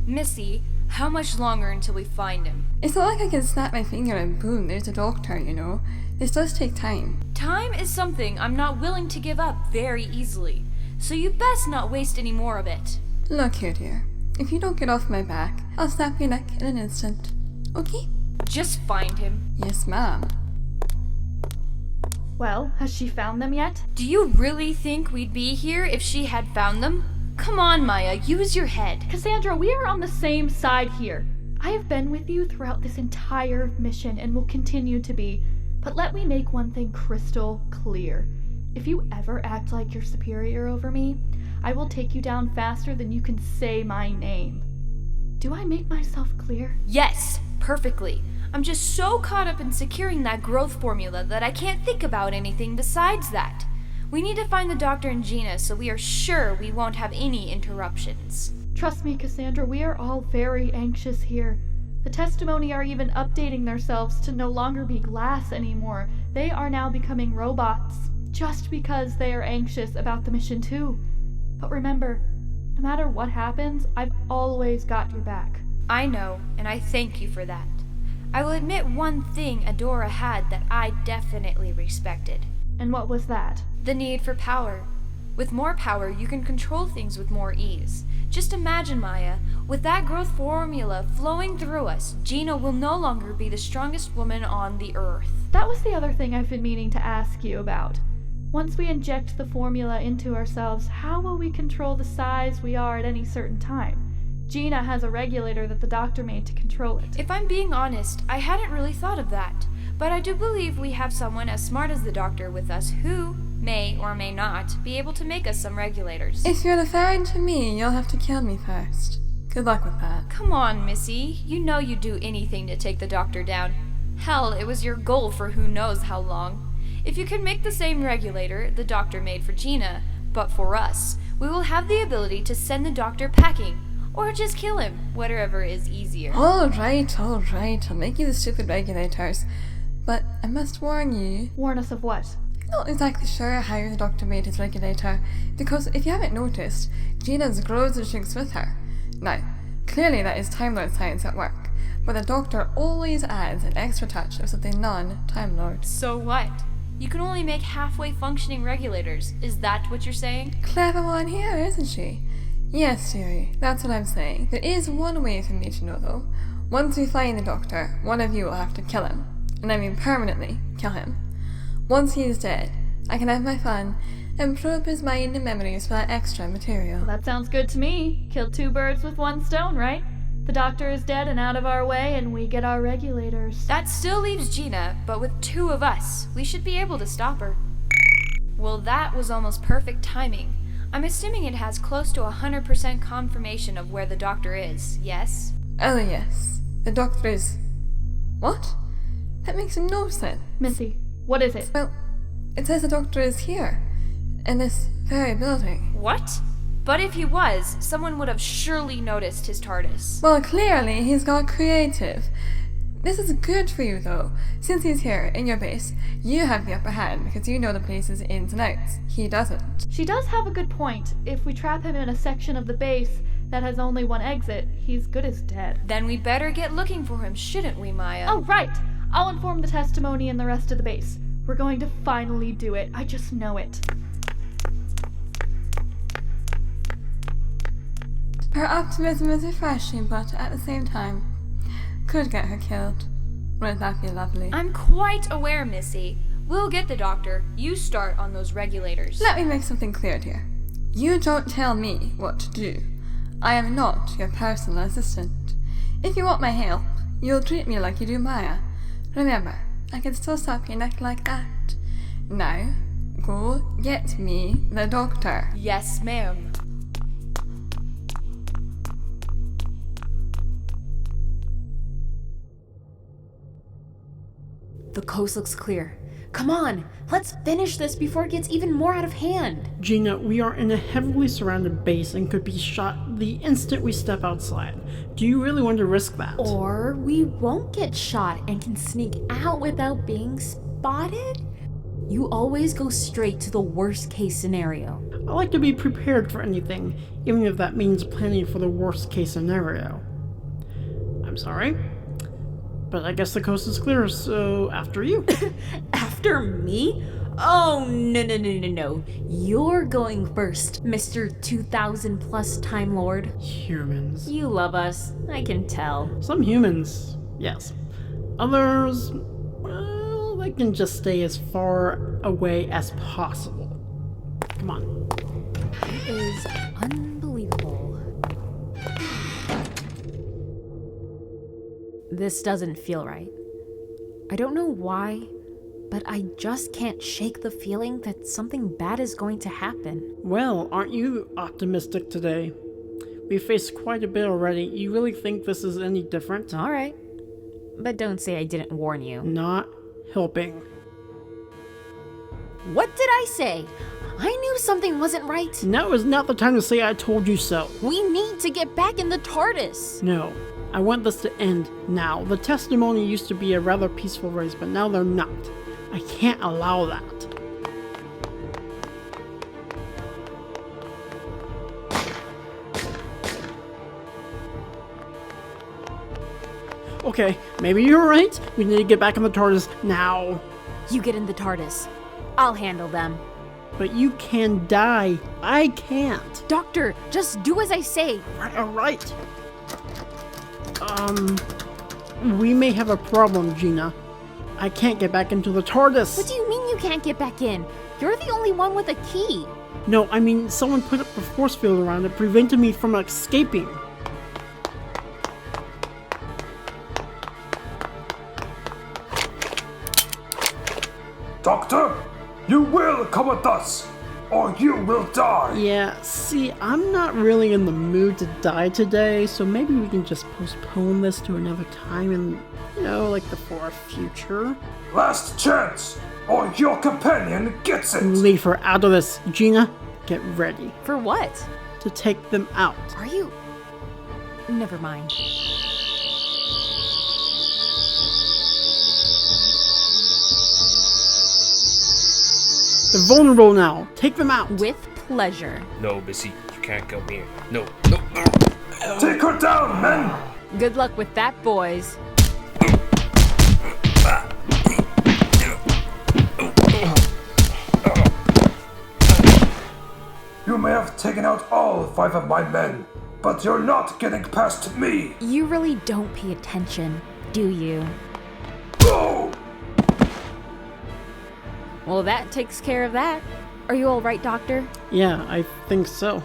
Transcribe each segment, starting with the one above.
Missy, how much longer until we find him? It's not like I can snap my finger and boom, there's a doctor, you know. This does take time. Time is something I'm not willing to give up very easily, so you best not waste any more of it. Look here, dear. If you don't get off my back, I'll snap your neck in an instant. Okay? Just find him. Yes, ma'am. Well, has she found them yet? Do you really think we'd be here if she had found them? Come on, Maya, use your head. Cassandra, we are on the same side here. I have been with you throughout this entire mission and will continue to be. But let me make one thing crystal clear. If you ever act like you're superior over me, I will take you down faster than you can say my name. Do I make myself clear? Yes, perfectly. I'm just so caught up in securing that growth formula that I can't think about anything besides that. We need to find the Doctor and Gina so we are sure we won't have any interruptions. Trust me, Cassandra, we are all very anxious here. The testimony are even updating themselves to no longer be glass anymore. They are now becoming robots, just because they are anxious about the mission too. But remember, no matter what happens, I've always got your back. I know, and I thank you for that. I will admit one thing Adora had that I definitely respected. And what was that? The need for power. With more power, you can control things with more ease. Just imagine, Maya, with that growth formula flowing through us, Gina will no longer be the strongest woman on the earth. That was the other thing I've been meaning to ask you about. Once we inject the formula into ourselves, how will we control the size we are at any certain time? Gina has a regulator that the doctor made to control it. If I'm being honest, I hadn't really thought of that. But I do believe we have someone as smart as the doctor with us who may or may not be able to make us some regulators. If you're referring to me, you'll have to kill me first. Good luck with that. Come on, Missy. You know you'd do anything to take the doctor down. Hell, it was your goal for who knows how long. If you can make the same regulator the doctor made for Gina, but for us, we will have the ability to send the doctor packing. Or just kill him, whatever is easier. Alright, I'll make you the stupid regulators. But I must warn you. Warn us of what? I'm not exactly sure how the doctor made his regulator, because if you haven't noticed, Gina's grows and shrinks with her. Now, clearly that is Time Lord science at work, but the doctor always adds an extra touch of something non-Time Lord. So what? You can only make halfway functioning regulators. Is that what you're saying? Clever one here, isn't she? Yes, dearie, that's what I'm saying. There is one way for me to know, though. Once we find the doctor, one of you will have to kill him. And I mean permanently kill him. Once he is dead, I can have my fun and probe his mind and memories for that extra material. Well, that sounds good to me. Killed two birds with one stone, right? The doctor is dead and out of our way, and we get our regulators. That still leaves Gina, but with two of us, we should be able to stop her. Well, that was almost perfect timing. I'm assuming it has close to 100% confirmation of where the doctor is, yes? Oh, yes. The doctor is... What? That makes no sense. Missy, what is it? Well, it says the doctor is here, in this very building. What? But if he was, someone would have surely noticed his TARDIS. Well, clearly he's got creative. This is good for you, though. Since he's here, in your base, you have the upper hand because you know the place's ins and outs. He doesn't. She does have a good point. If we trap him in a section of the base that has only one exit, he's good as dead. Then we better get looking for him, shouldn't we, Maya? Oh, right! I'll inform the testimony and the rest of the base. We're going to finally do it. I just know it. Her optimism is refreshing, but at the same time, could get her killed. Wouldn't that be lovely? I'm quite aware, Missy. We'll get the doctor. You start on those regulators. Let me make something clear here. You don't tell me what to do. I am not your personal assistant. If you want my help, you'll treat me like you do Maya. Remember, I can still stop your neck like that. Now, go get me the doctor. Yes, ma'am. The coast looks clear. Come on, let's finish this before it gets even more out of hand. Gina, we are in a heavily surrounded base and could be shot the instant we step outside. Do you really want to risk that? Or we won't get shot and can sneak out without being spotted? You always go straight to the worst case scenario. I like to be prepared for anything, even if that means planning for the worst case scenario. I'm sorry, but I guess the coast is clear, so after you. After me? Oh, no. You're going first, Mr. 2000 plus Time Lord. Humans. You love us, I can tell. Some humans, yes. Others, well, they can just stay as far away as possible. Come on. It is unbelievable. This doesn't feel right. I don't know why, but I just can't shake the feeling that something bad is going to happen. Well, aren't you optimistic today? We faced quite a bit already. You really think this is any different? All right, but don't say I didn't warn you. Not helping. What did I say? I knew something wasn't right. Now is not the time to say I told you so. We need to get back in the TARDIS. No, I want this to end now. The testimony used to be a rather peaceful race, but now they're not. I can't allow that. Okay, maybe you're right. We need to get back in the TARDIS now. You get in the TARDIS. I'll handle them. But you can die. I can't. Doctor, just do as I say. All right. We may have a problem, Gina. I can't get back into the TARDIS. What do you mean you can't get back in? You're the only one with a key. No, I mean someone put up a force field around it, preventing me from escaping. Doctor, you will come with us, or you will die. Yeah, see, I'm not really in the mood to die today, so maybe we can just postpone this to another time and, like the far future. Last chance, or your companion gets it. Leave her out of this. Gina, get ready. For what? To take them out. Are you... Never mind. They're vulnerable now. Take them out. With pleasure. No, Missy, you can't come here. No. Take her down, men. Good luck with that, boys. You may have taken out all 5 of my men, but you're not getting past me. You really don't pay attention, do you? Go! Well, that takes care of that. Are you all right, Doctor? Yeah, I think so.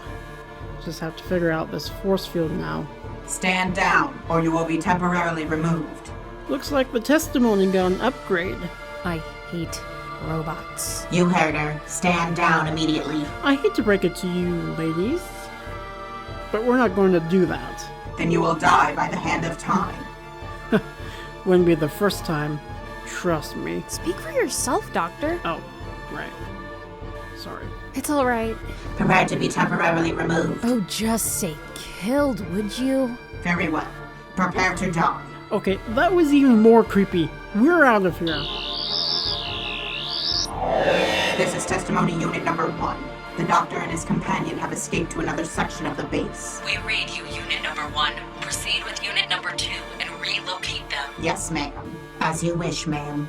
Just have to figure out this force field now. Stand down, or you will be temporarily removed. Looks like the testimony got an upgrade. I hate robots. You heard her. Stand down immediately. I hate to break it to you, ladies, but we're not going to do that. Then you will die by the hand of time. Wouldn't be the first time. Trust me. Speak for yourself, Doctor. Oh, right. Sorry. It's all right. Prepare to be temporarily removed. Oh, just say killed, would you? Very well. Prepare to die. Okay, that was even more creepy. We're out of here. This is testimony unit number 1. The doctor and his companion have escaped to another section of the base. We read you, unit number 1. Proceed with unit number 2 and relocate them. Yes, ma'am. As you wish, ma'am.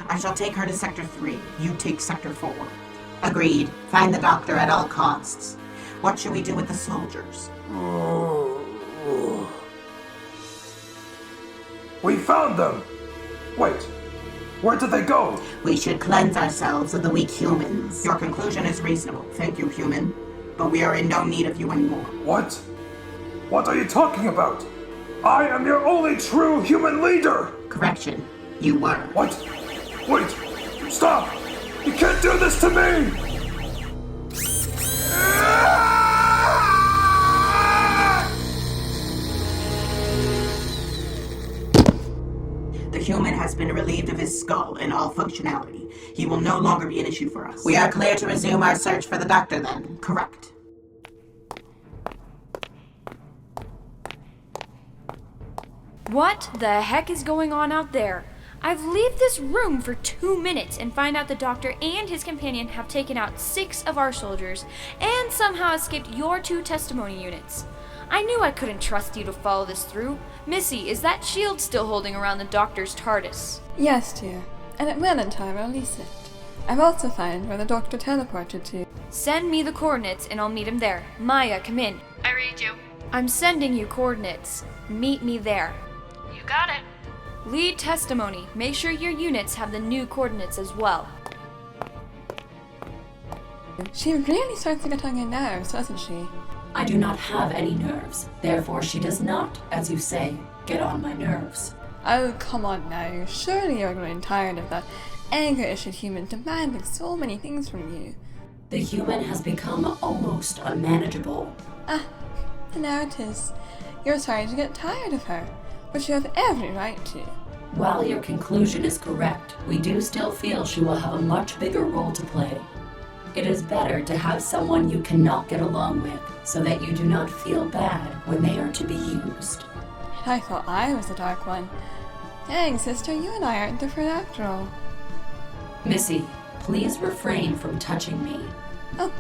I shall take her to Sector 3. You take Sector 4. Agreed. Find the doctor at all costs. What shall we do with the soldiers? We found them. Wait, where did they go? We should cleanse ourselves of the weak humans. Your conclusion is reasonable. Thank you, human. But we are in no need of you anymore. What? What are you talking about? I am your only true human leader! Correction. You were. What? Wait! Stop! You can't do this to me! The human has been relieved of his skull and all functionality. He will no longer be an issue for us. We are clear to resume our search for the doctor then. Correct. What the heck is going on out there? I've left this room for 2 minutes and find out the doctor and his companion have taken out 6 of our soldiers and somehow escaped your 2 testimony units. I knew I couldn't trust you to follow this through. Missy, is that shield still holding around the doctor's TARDIS? Yes, dear. And it will in time release it. I've also found where the doctor teleported to. Send me the coordinates and I'll meet him there. Maya, come in. I read you. I'm sending you coordinates. Meet me there. You got it. Lead testimony. Make sure your units have the new coordinates as well. She really starts to get on your nerves, doesn't she? I do not have any nerves. Therefore, she does not, as you say, get on my nerves. Oh, come on now. Surely you're growing tired of that anger-issued human demanding so many things from you. The human has become almost unmanageable. Ah, and now it is. You're starting to get tired of her, which you have every right to. While your conclusion is correct, we do still feel she will have a much bigger role to play. It is better to have someone you cannot get along with, so that you do not feel bad when they are to be used. I thought I was the dark one. Dang, sister, you and I aren't different after all. Missy, please refrain from touching me. Oh,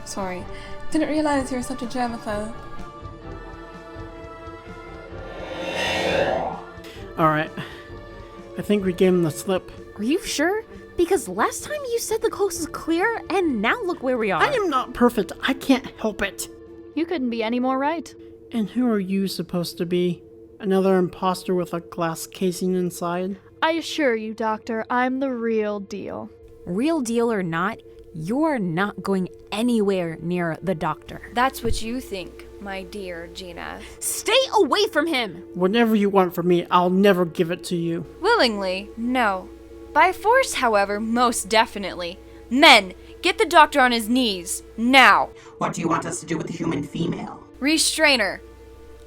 sorry. Didn't realize you were such a germaphobe. Alright. I think we gave him the slip. Are you sure? Because last time you said the coast is clear, and now look where we are. I am not perfect. I can't help it. You couldn't be any more right. And who are you supposed to be? Another imposter with a glass casing inside? I assure you, Doctor, I'm the real deal. Real deal or not, you're not going anywhere near the doctor. That's what you think, my dear Gina. Stay away from him! Whatever you want from me, I'll never give it to you. Willingly, no. By force, however, most definitely. Men, get the doctor on his knees, now. What do you want us to do with the human female? Restrain her.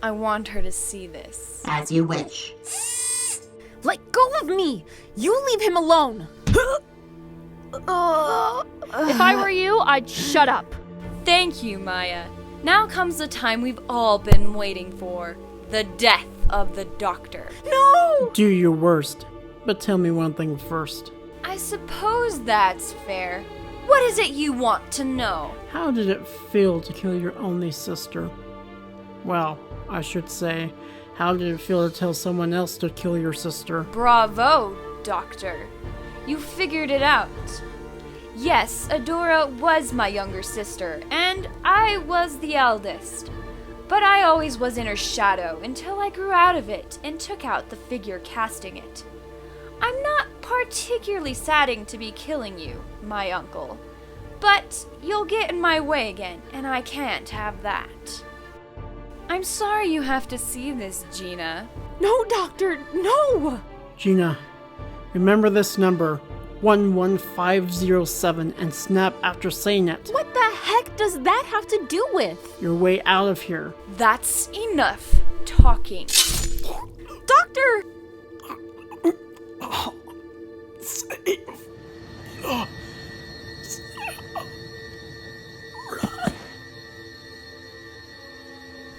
I want her to see this. As you wish. Let go of me! You leave him alone! If I were you, I'd shut up. Thank you, Maya. Now comes the time we've all been waiting for. The death of the doctor. No! Do your worst. But tell me one thing first. I suppose that's fair. What is it you want to know? How did it feel to kill your only sister? Well, I should say, how did it feel to tell someone else to kill your sister? Bravo, Doctor. You figured it out. Yes, Adora was my younger sister, and I was the eldest. But I always was in her shadow until I grew out of it and took out the figure casting it. I'm not particularly saddened to be killing you, my uncle. But you'll get in my way again, and I can't have that. I'm sorry you have to see this, Gina. No, Doctor, no! Gina, remember this number, 11507, and snap after saying it. What the heck does that have to do with? Your way out of here. That's enough talking. Doctor!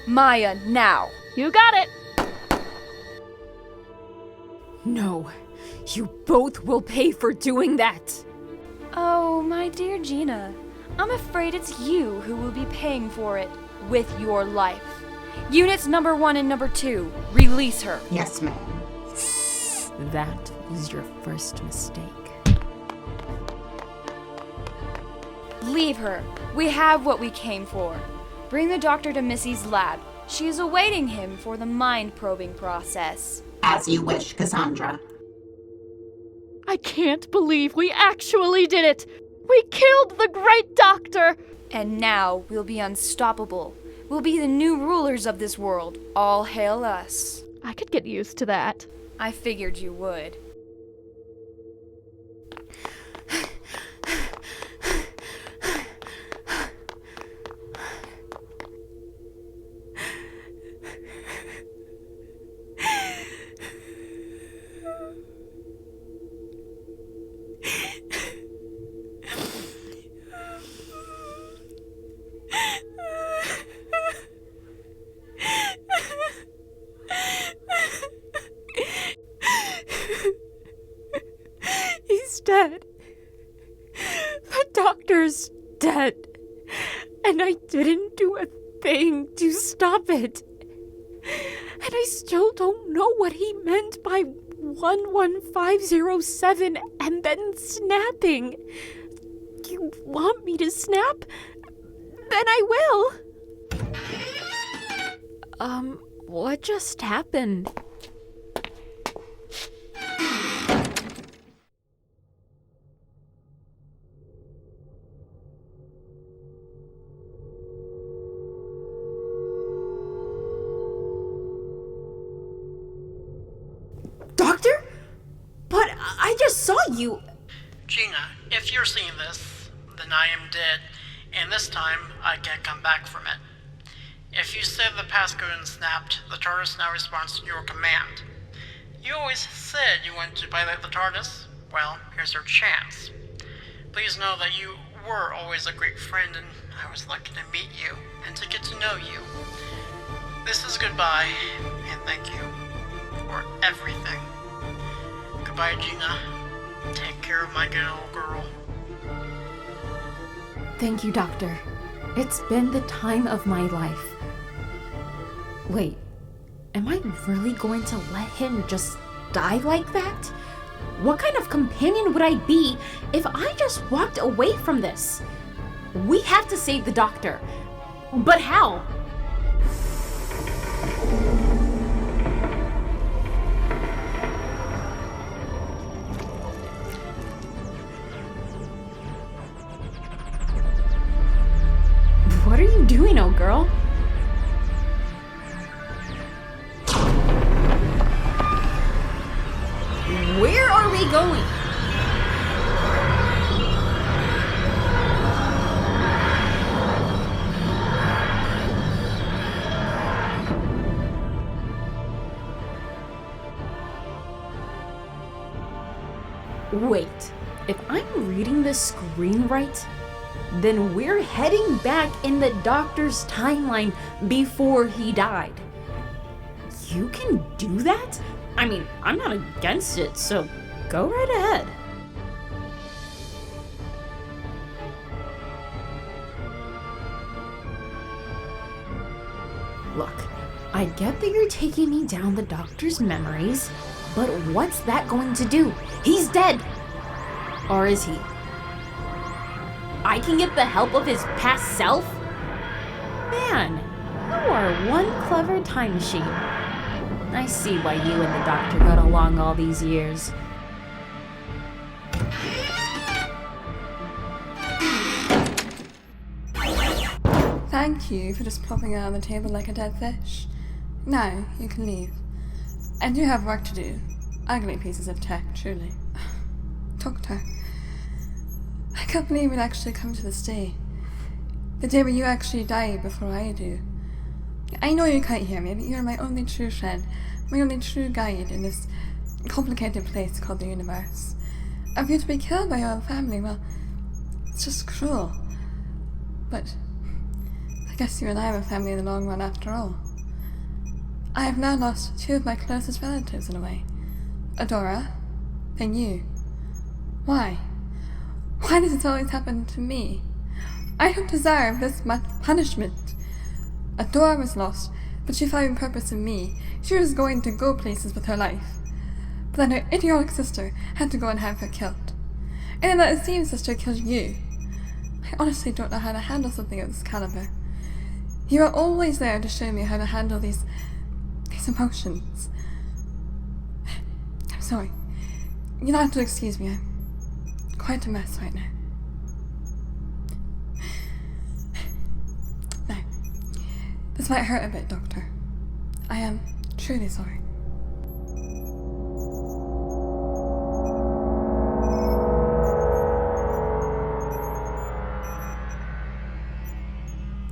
Maya, now. You got it. No, you both will pay for doing that. Oh, my dear Gina, I'm afraid it's you who will be paying for it with your life. Units number 1 and number 2, release her. Yes, ma'am. That was your first mistake. Leave her. We have what we came for. Bring the doctor to Missy's lab. She is awaiting him for the mind-probing process. As you wish, Cassandra. I can't believe we actually did it. We killed the great doctor. And now we'll be unstoppable. We'll be the new rulers of this world. All hail us. I could get used to that. I figured you would. dead. The doctor's dead. And I didn't do a thing to stop it. And I still don't know what he meant by 11507 and then snapping. You want me to snap? Then I will. What just happened? Doctor? But I just saw you. Gina, if you're seeing this, then I am dead, and this time I can't come back from it. If you said the passcode and snapped, the TARDIS now responds to your command. You always said you wanted to pilot the TARDIS. Well, here's your chance. Please know that you were always a great friend, and I was lucky to meet you and to get to know you. This is goodbye, and thank you for everything. Goodbye, Gina. Take care of my good old girl. Thank you, Doctor. It's been the time of my life. Wait, am I really going to let him just die like that? What kind of companion would I be if I just walked away from this? We have to save the Doctor. But how? What are you doing, old girl? Where are we going? Wait, if I'm reading this screen right, then we're heading back in the Doctor's timeline before he died. You can do that? I mean, I'm not against it, so go right ahead. Look, I get that you're taking me down the Doctor's memories, but what's that going to do? He's dead! Or is he? I can get the help of his past self? Man, you are one clever time machine. I see why you and the Doctor got along all these years. Thank you for just plopping out on the table like a dead fish. Now, you can leave. I do have work to do. Ugly pieces of tech, truly. Doctor, I can't believe it actually come to this day. The day where you actually die before I do. I know you can't hear me, but you're my only true friend, my only true guide in this complicated place called the universe. And for you to be killed by your own family, well, it's just cruel. But I guess you and I have a family in the long run after all. I have now lost two of my closest relatives in a way. Adora, and you. Why? Why does it always happen to me? I don't deserve this much punishment. Adora was lost, but she found purpose in me. She was going to go places with her life. But then her idiotic sister had to go and have her killed. And then that same sister killed you. I honestly don't know how to handle something of this caliber. You are always there to show me how to handle these emotions. I'm sorry. You'll have to excuse me. I'm quite a mess right now. Now, this might hurt a bit, Doctor. I am truly sorry.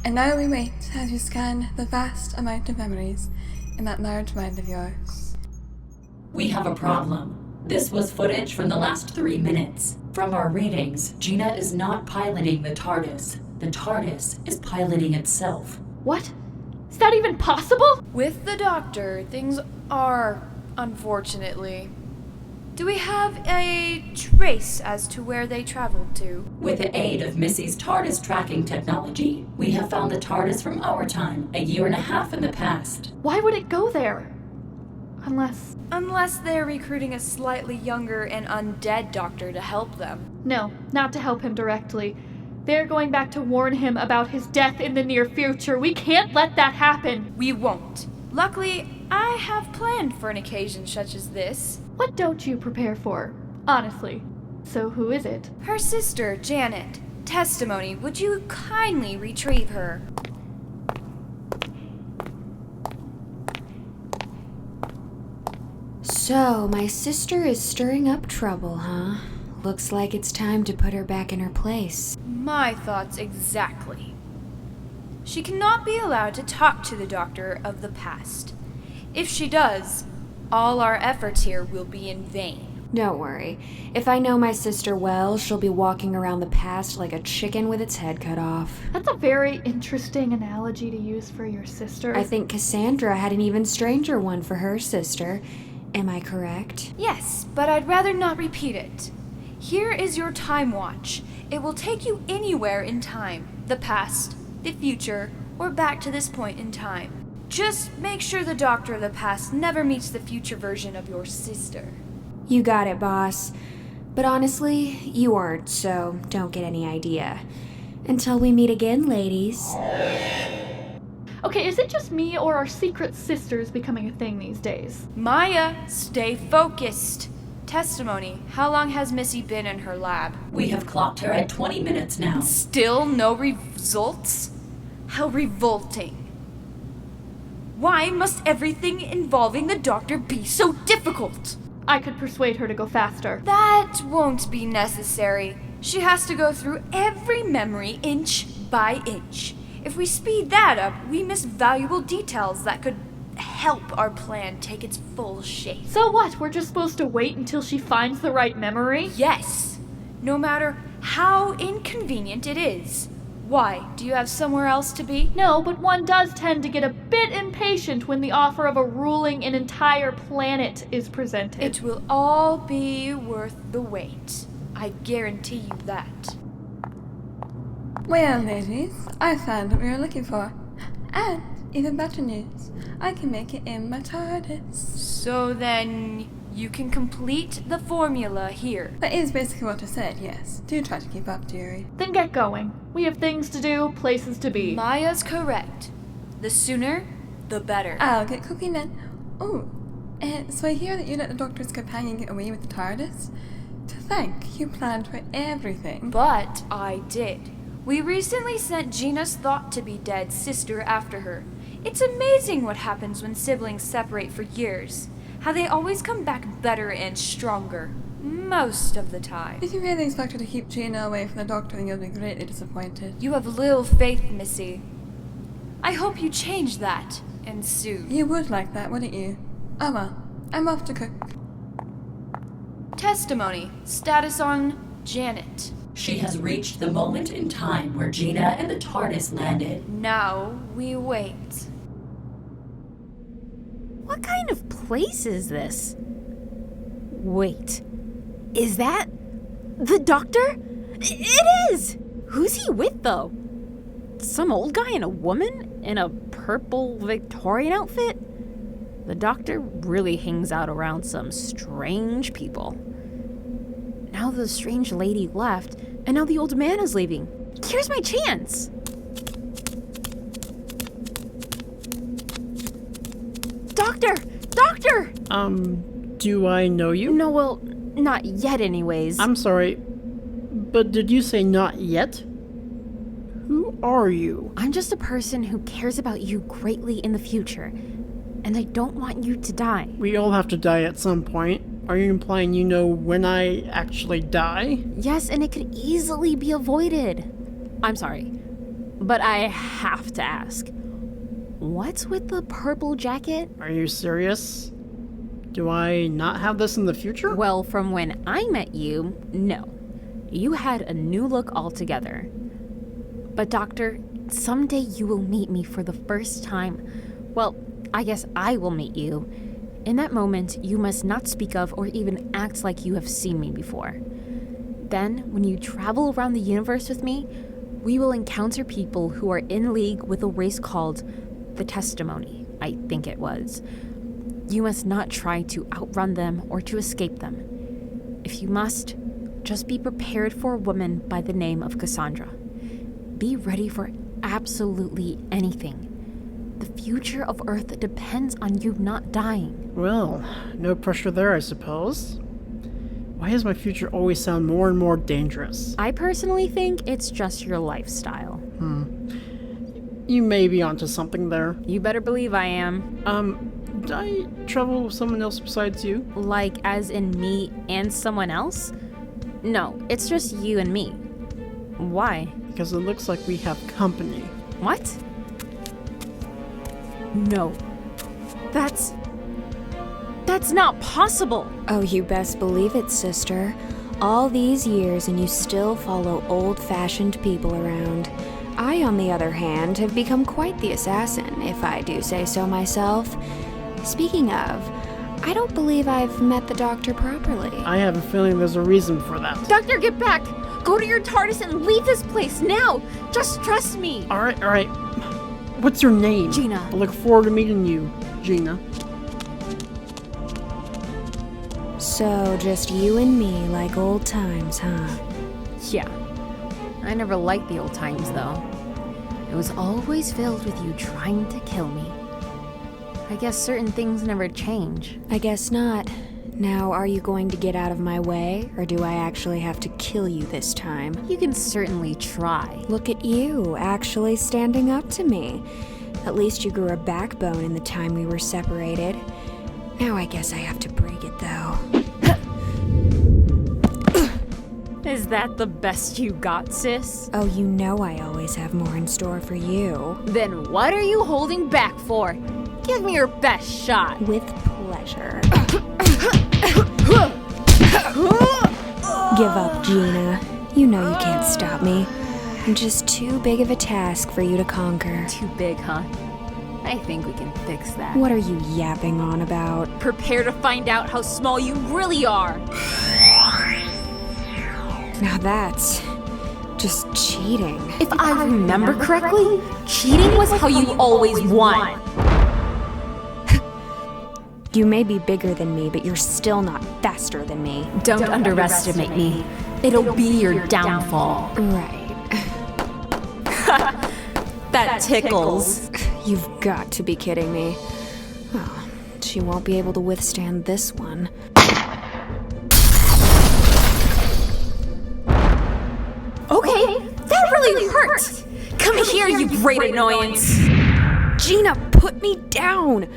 And now we wait as you scan the vast amount of memories in that large mind of yours. We have a problem. This was footage from the last 3 minutes. From our readings, Gina is not piloting the TARDIS. The TARDIS is piloting itself. What? Is that even possible? With the Doctor, things are, unfortunately, Do we have a trace as to where they traveled to? With the aid of Missy's TARDIS tracking technology, we have found the TARDIS from our time, 1.5 years in the past. Why would it go there? Unless they're recruiting a slightly younger and undead doctor to help them. No, not to help him directly. They're going back to warn him about his death in the near future. We can't let that happen. We won't. Luckily, I have planned for an occasion such as this. What don't you prepare for? Honestly. So who is it? Her sister, Janet. Testimony, would you kindly retrieve her? So, my sister is stirring up trouble, huh? Looks like it's time to put her back in her place. My thoughts exactly. She cannot be allowed to talk to the Doctor of the past. If she does, all our efforts here will be in vain. Don't worry. If I know my sister well, she'll be walking around the past like a chicken with its head cut off. That's a very interesting analogy to use for your sister. I think Cassandra had an even stranger one for her sister. Am I correct? Yes, but I'd rather not repeat it. Here is your time watch. It will take you anywhere in time. The past, the future, or back to this point in time. Just make sure the Doctor of the past never meets the future version of your sister. You got it, boss. But honestly, you weren't, so don't get any idea. Until we meet again, ladies. Okay, is it just me or are secret sisters becoming a thing these days? Maya, stay focused. Testimony, how long has Missy been in her lab? We have clocked her at 20 minutes now. Still no results? How revolting. Why must everything involving the Doctor be so difficult? I could persuade her to go faster. That won't be necessary. She has to go through every memory inch by inch. If we speed that up, we miss valuable details that could help our plan take its full shape. So what? We're just supposed to wait until she finds the right memory? Yes. No matter how inconvenient it is. Why? Do you have somewhere else to be? No, but one does tend to get a bit impatient when the offer of a ruling an entire planet is presented. It will all be worth the wait. I guarantee you that. Well, ladies, I found what we were looking for. And, even better news, I can make it in my TARDIS. So then, you can complete the formula here. That is basically what I said, yes. Do try to keep up, dearie. Then get going. We have things to do, places to be. Maya's correct. The sooner, the better. I'll get cooking then. Oh, so I hear that you let the Doctor's companion get away with the TARDIS? To think, you planned for everything. But I did. We recently sent Gina's thought-to-be-dead sister after her. It's amazing what happens when siblings separate for years. How they always come back better and stronger. Most of the time. If you really expect her to keep Gina away from the Doctor, then you'll be greatly disappointed. You have little faith, Missy. I hope you change that, and soon. You would like that, wouldn't you? Oh well, I'm off to cook. Testimony. Status on Janet. She has reached the moment in time where Gina and the TARDIS landed. Now we wait. What kind of place is this? Wait, is that the Doctor? It is! Who's he with, though? Some old guy and a woman in a purple Victorian outfit? The Doctor really hangs out around some strange people. Now the strange lady left, and now the old man is leaving. Here's my chance! Doctor! Doctor! Do I know you? No, well, not yet anyways. I'm sorry, but did you say not yet? Who are you? I'm just a person who cares about you greatly in the future, and I don't want you to die. We all have to die at some point. Are you implying you know when I actually die? Yes, and it could easily be avoided. I'm sorry, but I have to ask. What's with the purple jacket? Are you serious? Do I not have this in the future? Well, from when I met you, no. You had a new look altogether. But Doctor, someday you will meet me for the first time. Well, I guess I will meet you. In that moment, you must not speak of or even act like you have seen me before. Then, when you travel around the universe with me, we will encounter people who are in league with a race called the Testimony, I think it was. You must not try to outrun them or to escape them. If you must, just be prepared for a woman by the name of Cassandra. Be ready for absolutely anything. The future of Earth depends on you not dying. Well, no pressure there, I suppose. Why does my future always sound more and more dangerous? I personally think it's just your lifestyle. You may be onto something there. You better believe I am. Did I travel with someone else besides you? Like, as in me and someone else? No, it's just you and me. Why? Because it looks like we have company. What? No. That's not possible! Oh, you best believe it, sister. All these years and you still follow old-fashioned people around. I, on the other hand, have become quite the assassin, if I do say so myself. Speaking of, I don't believe I've met the Doctor properly. I have a feeling there's a reason for that. Doctor, get back! Go to your TARDIS and leave this place now! Just trust me! Alright. What's your name? Gina. I look forward to meeting you, Gina. So, just you and me like old times, huh? Yeah. I never liked the old times, though. It was always filled with you trying to kill me. I guess certain things never change. I guess not. Now, are you going to get out of my way, or do I actually have to kill you this time? You can certainly try. Look at you, actually standing up to me. At least you grew a backbone in the time we were separated. Now I guess I have to break it, though. Is that the best you got, sis? Oh, you know I always have more in store for you. Then what are you holding back for? Give me your best shot. With pleasure. Give up, Gina. You know you can't stop me. I'm just too big of a task for you to conquer. Too big, huh? I think we can fix that. What are you yapping on about? Prepare to find out how small you really are. Now that's just cheating. If I remember correctly, cheating was how you always won. You may be bigger than me, but you're still not faster than me. Don't underestimate me. It'll be your downfall. Right. That tickles. You've got to be kidding me. Oh, she won't be able to withstand this one. Okay, that really hurt. Come here, you great annoyance. Gina, put me down.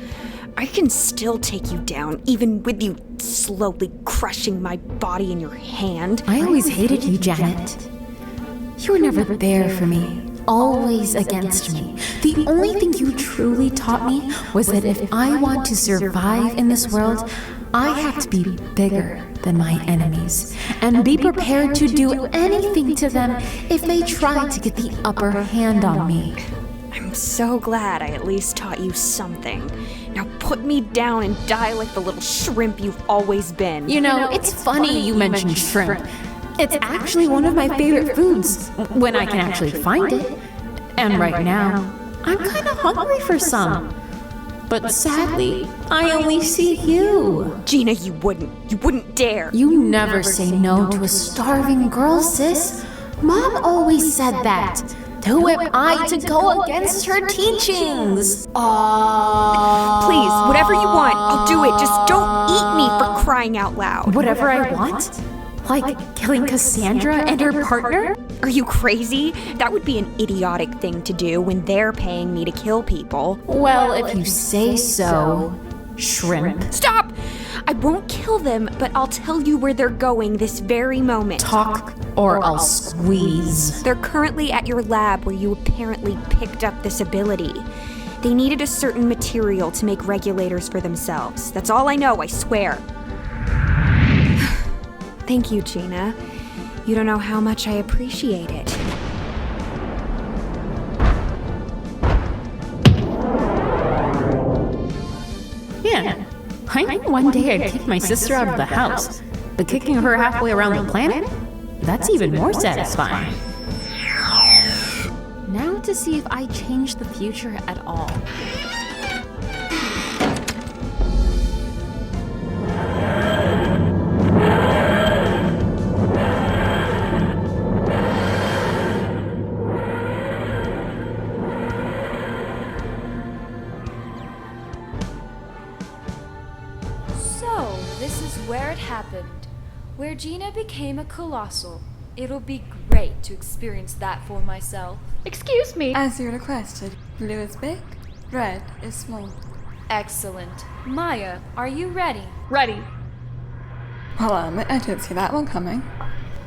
I can still take you down, even with you slowly crushing my body in your hand. I always hated you, Janet. You were never there for me. Always against me. The only thing you truly taught me was that if I want to survive in this world, I have to be bigger than my enemies and be prepared to do anything to them if they try to get the upper hand on me. I'm so glad I at least taught you something. Now put me down and die like the little shrimp you've always been. You know, it's funny you mentioned shrimp. It's actually one of my favorite foods, when I can actually find it. And right now, I'm kind of hungry for some. But sadly, I only see you. Gina, you wouldn't dare. You never say no to a starving girl, sis. Mom always said that. Who am I to go against her teachings? Please, whatever you want, I'll do it. Just don't eat me for crying out loud. Whatever I want? Like killing Cassandra and her partner? Are you crazy? That would be an idiotic thing to do when they're paying me to kill people. Well, if you say so, shrimp. Stop! I won't kill them, but I'll tell you where they're going this very moment. Talk or I'll squeeze. They're currently at your lab where you apparently picked up this ability. They needed a certain material to make regulators for themselves. That's all I know, I swear. Thank you, Gina. You don't know how much I appreciate it. Yeah, I knew one day I'd kick my sister out of the house, but kicking her halfway around the planet? That's even more satisfying. Now to see if I change the future at all. Where it happened, where Gina became a Colossal. It'll be great to experience that for myself. Excuse me. As you requested, blue is big, red is small. Excellent. Maya, are you ready? Ready. Well, I didn't see that one coming.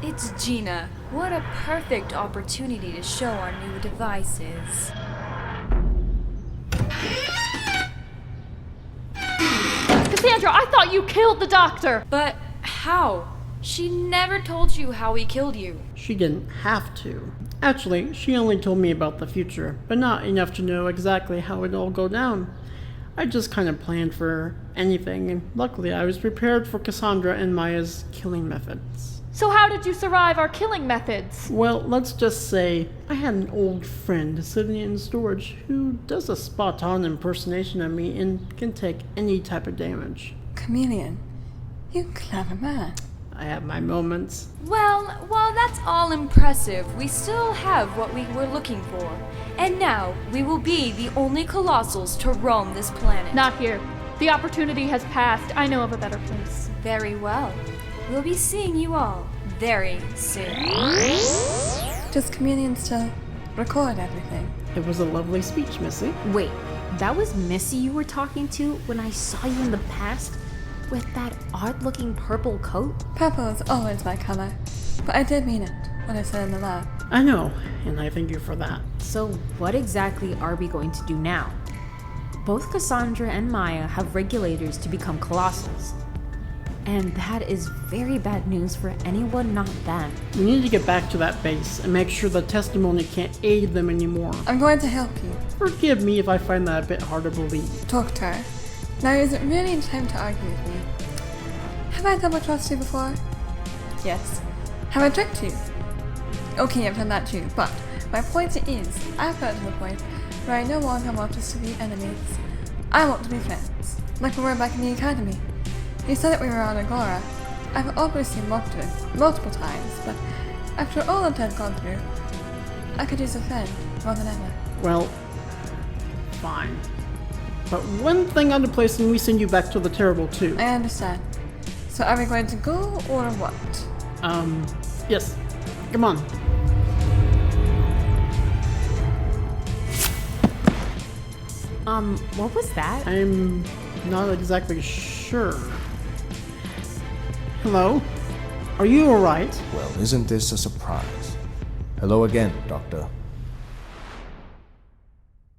It's Gina. What a perfect opportunity to show our new devices. Cassandra, I thought you killed the doctor! But how? She never told you how he killed you. She didn't have to. Actually, she only told me about the future, but not enough to know exactly how it'd all go down. I just kind of planned for anything, and luckily I was prepared for Cassandra and Maya's killing methods. So how did you survive our killing methods? Well, let's just say I had an old friend sitting in storage who does a spot-on impersonation of me and can take any type of damage. Chameleon, you clever man. I have my moments. Well, while that's all impressive, we still have what we were looking for. And now, we will be the only Colossals to roam this planet. Not here. The opportunity has passed. I know of a better place. Very well. We'll be seeing you all very soon. Does Chameleon still record everything? It was a lovely speech, Missy. Wait, that was Missy you were talking to when I saw you in the past? With that odd-looking purple coat? Purple is always my color, but I did mean it when I said in the lab. I know, and I thank you for that. So what exactly are we going to do now? Both Cassandra and Maya have regulators to become Colossals. And that is very bad news for anyone not them. We need to get back to that base and make sure the testimony can't aid them anymore. I'm going to help you. Forgive me if I find that a bit hard to believe. Doctor, now is it really time to argue with me? Have I double-crossed you before? Yes. Have I tricked you? Okay, I've done that too, but my point is, I've got to the point where I no longer want us to be enemies. I want to be friends, like we were back in the academy. You said that we were on Agora. I've obviously mocked it multiple times, but after all that I've gone through, I could use a friend more than ever. Well, fine. But one thing under place and we send you back to the Terrible 2. I understand. So are we going to go or what? Yes. Come on. What was that? I'm not exactly sure. Hello? Are you alright? Well, isn't this a surprise? Hello again, Doctor.